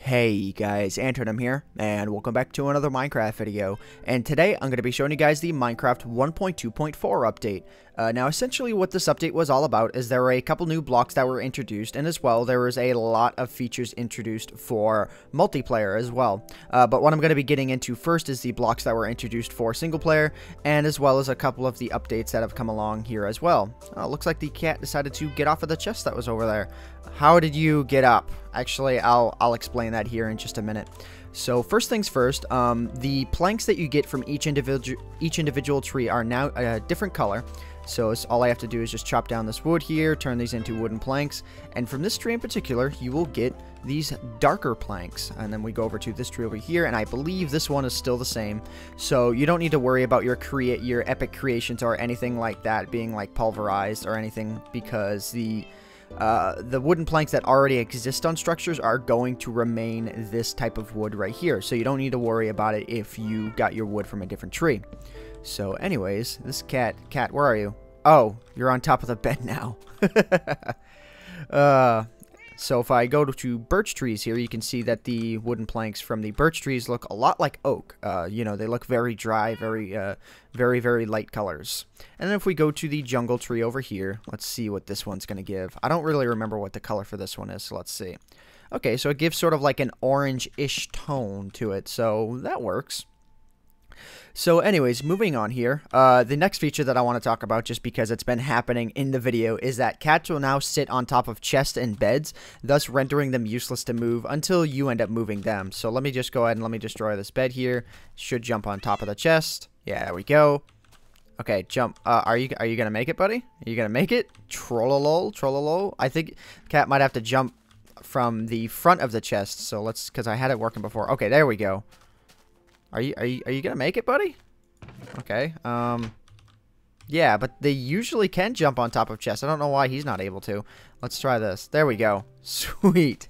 Hey guys, Antonym here, and welcome back to another Minecraft video. And today I'm going to be showing you guys the Minecraft 1.2.4 update. Now essentially what this update was all about is there were a couple new blocks that were introduced, and as well there was a lot of features introduced for multiplayer as well. But what I'm going to be getting into first is the blocks that were introduced for single player, and as well as a couple of the updates that have come along here as well. Looks like the cat decided to get off of the chest that was over there. How did you get up? Actually, I'll explain that here in just a minute. So first things first, the planks that you get from each individual tree are now a different color. So all I have to do is just chop down this wood here, turn these into wooden planks, and from this tree in particular, you will get these darker planks. And then we go over to this tree over here, and I believe this one is still the same. So you don't need to worry about your epic creations or anything like that being like pulverized or anything, because the wooden planks that already exist on structures are going to remain this type of wood right here. So you don't need to worry about it if you got your wood from a different tree. So anyways, this cat, where are you? Oh, you're on top of the bed now. So if I go to birch trees here, you can see that the wooden planks from the birch trees look a lot like oak. You know, they look very dry, very light colors. And then if we go to the jungle tree over here, let's see what this one's going to give. I don't really remember what the color for this one is, so let's see. Okay, so it gives sort of like an orange-ish tone to it, so that works. So anyways, moving on here, the next feature that I want to talk about, just because it's been happening in the video, is that cats will now sit on top of chests and beds, thus rendering them useless to move until you end up moving them. So let me just go ahead and let me destroy this bed here. Should jump on top of the chest. Yeah, there we go. Okay, jump. Are you gonna make it, buddy? Are you gonna make it? Trollolol. I think cat might have to jump from the front of the chest. So let's, because I had it working before. Okay, there we go. Are you gonna make it, buddy? Okay. Yeah, but they usually can jump on top of chests. I don't know why he's not able to. Let's try this. There we go. Sweet.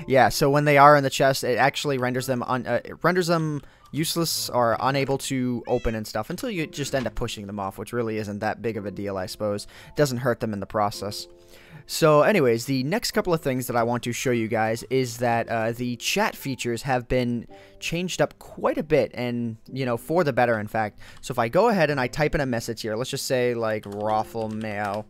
Yeah. So when they are in the chest, it actually renders them useless or unable to open and stuff until you just end up pushing them off, which really isn't that big of a deal, I suppose. It doesn't hurt them in the process. So anyways, the next couple of things that I want to show you guys is that the chat features have been changed up quite a bit, and, you know, for the better, in fact. So if I go ahead and I type in a message here, let's just say, like, Raffle Mail.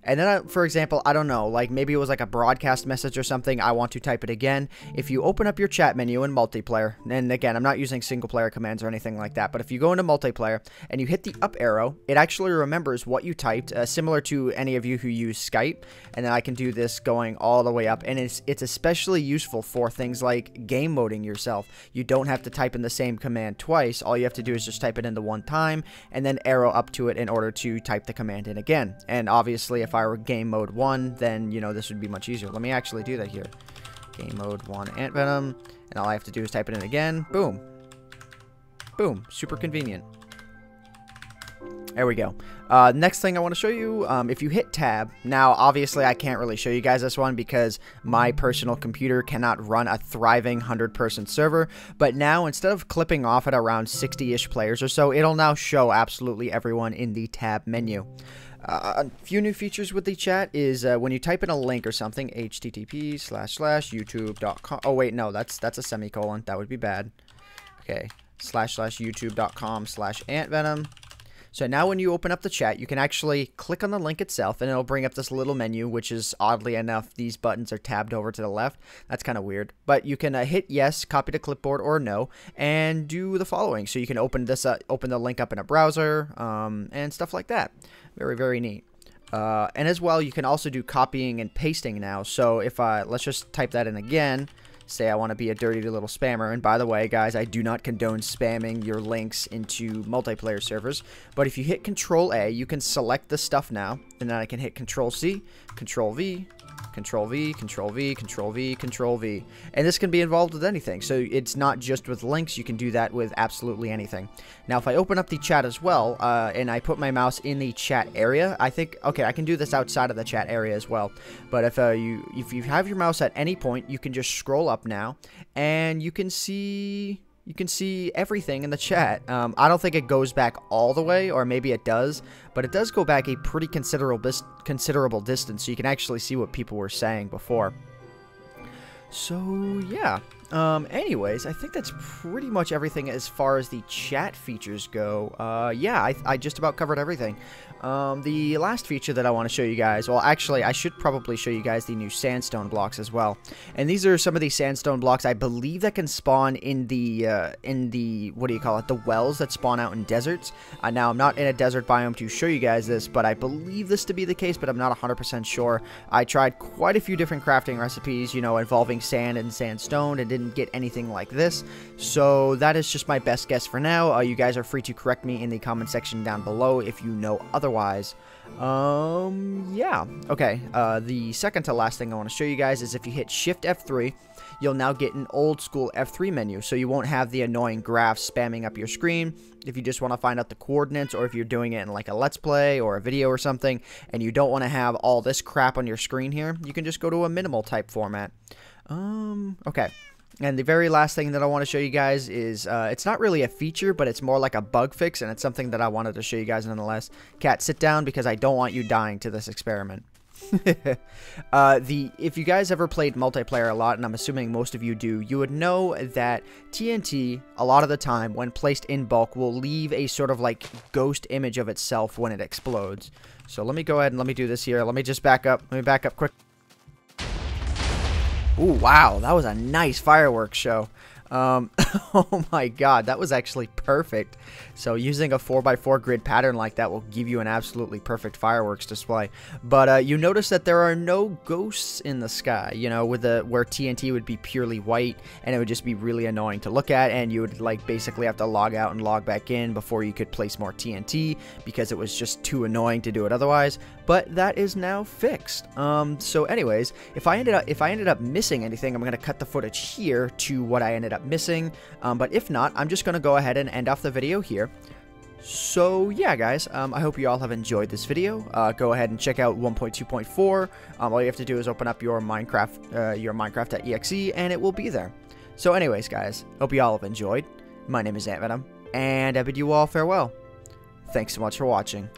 And then, for example, I don't know, like maybe it was like a broadcast message or something. I want to type it again. If you open up your chat menu in multiplayer, and again, I'm not using single player commands or anything like that, but if you go into multiplayer and you hit the up arrow, it actually remembers what you typed, similar to any of you who use Skype. And then I can do this going all the way up. And it's especially useful for things like game moding yourself. You don't have to type in the same command twice. All you have to do is just type it in the one time and then arrow up to it in order to type the command in again. And obviously, if I were game mode 1, then, you know, this would be much easier. Let me actually do that here. Game mode 1 Ant Venom, and all I have to do is type it in again. Boom. Boom. Super convenient. There we go. Next thing I want to show you, if you hit tab, now obviously I can't really show you guys this one because my personal computer cannot run a thriving 100-person server, but now instead of clipping off at around 60-ish players or so, it'll now show absolutely everyone in the tab menu. A few new features with the chat is when you type in a link or something, http://youtube.com. Oh wait, no, that's a semicolon. That would be bad. Okay, //youtube.com/antvenom. So now when you open up the chat, you can actually click on the link itself, and it'll bring up this little menu, which is, oddly enough, these buttons are tabbed over to the left. That's kind of weird. But you can hit yes, copy to clipboard, or no, and do the following. So you can open the link up in a browser, and stuff like that. Very neat. And as well, you can also do copying and pasting now. So if let's just type that in again. Say I want to be a dirty little spammer. And by the way, guys, I do not condone spamming your links into multiplayer servers. But if you hit Control A, you can select the stuff now. And then I can hit Control C, Control V, Control V, Control V, Control V, Control V. And this can be involved with anything. So it's not just with links. You can do that with absolutely anything. Now, if I open up the chat as well, and I put my mouse in the chat area, I think, okay, I can do this outside of the chat area as well. But if you have your mouse at any point, you can just scroll up now, and you can see everything in the chat. I don't think it goes back all the way, or maybe it does, but it does go back a pretty considerable distance, so you can actually see what people were saying before. So, yeah. Anyways, I think that's pretty much everything as far as the chat features go. Yeah, I just about covered everything. The last feature that I want to show you guys, well, actually, I should probably show you guys the new sandstone blocks as well. And these are some of the sandstone blocks, I believe, that can spawn in the, what do you call it, the wells that spawn out in deserts. Now, I'm not in a desert biome to show you guys this, but I believe this to be the case, but I'm not 100% sure. I tried quite a few different crafting recipes, you know, involving sand and sandstone, and didn't get anything like this. So that is just my best guess for now. You guys are free to correct me in the comment section down below if you know otherwise. Yeah. Okay, the second to last thing I want to show you guys is if you hit Shift F3, you'll now get an old school F3 menu, so you won't have the annoying graphs spamming up your screen. If you just want to find out the coordinates, or if you're doing it in like a Let's Play or a video or something, and you don't want to have all this crap on your screen here, you can just go to a minimal type format. Okay. And the very last thing that I want to show you guys is, it's not really a feature, but it's more like a bug fix, and it's something that I wanted to show you guys nonetheless. Cat, sit down, because I don't want you dying to this experiment. If you guys ever played multiplayer a lot, and I'm assuming most of you do, you would know that TNT, a lot of the time, when placed in bulk, will leave a sort of like ghost image of itself when it explodes. So let me go ahead and let me do this here. Let me just back up. Let me back up quick. Ooh, wow, that was a nice fireworks show. Oh my god, that was actually perfect. So using a 4x4 grid pattern like that will give you an absolutely perfect fireworks display. But you notice that there are no ghosts in the sky, you know, with where TNT would be purely white, and it would just be really annoying to look at, and you would like basically have to log out and log back in before you could place more TNT, because it was just too annoying to do it otherwise. But that is now fixed. So anyways, if I ended up missing anything, I'm gonna cut the footage here to what I ended up missing, but if not, I'm just gonna go ahead and end off the video here. So yeah, guys, I hope you all have enjoyed this video. Go ahead and check out 1.2.4. All you have to do is open up your Minecraft.exe, and it will be there. So anyways, guys, hope you all have enjoyed. My name is Ant Venom, and I bid you all farewell. Thanks so much for watching.